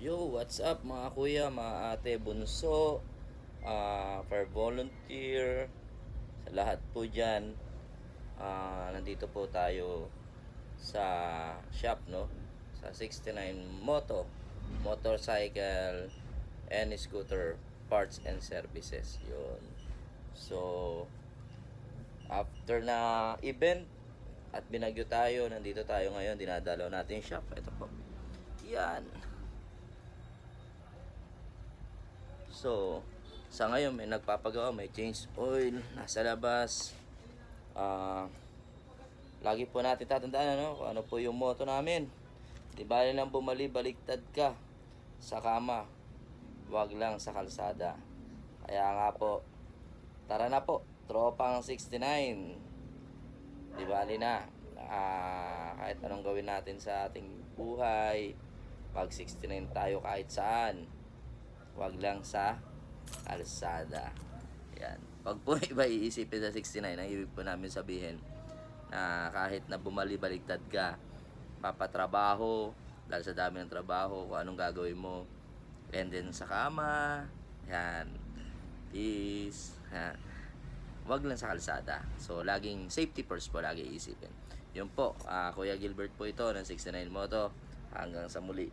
Yo, what's up mga kuya, mga ate, bunso, for volunteer, sa lahat po dyan. Nandito po tayo sa shop, no? Sa 69 Motorcycle and Scooter Parts and Services. Yun. So, after na event at binagyo tayo, nandito tayo ngayon, dinadalaw natin yung shop. Ito po. Yan. So, sa ngayon may nagpapagawa, may change oil, nasa labas. Ah, lagi po natin tatandaan kung ano po yung motto namin. Di bali lang bumali, baliktad ka sa kama, wag lang sa kalsada. Kaya nga po, tara na po, tropang 69. Di bali na, kahit anong gawin natin sa ating buhay, pag 69 tayo kahit saan, wag lang sa kalsada. Yan. Pag po iba iisipin sa 69, ang ibig po namin sabihin na kahit na bumali-baligtad ka, papatrabaho, dahil sa dami ng trabaho, kung anong gagawin mo, and then sa kama, yan, is, wag lang sa kalsada. So, laging safety first po, lagi iisipin. Yun po, Kuya Gilbert po ito ng 69 Moto. Hanggang sa muli.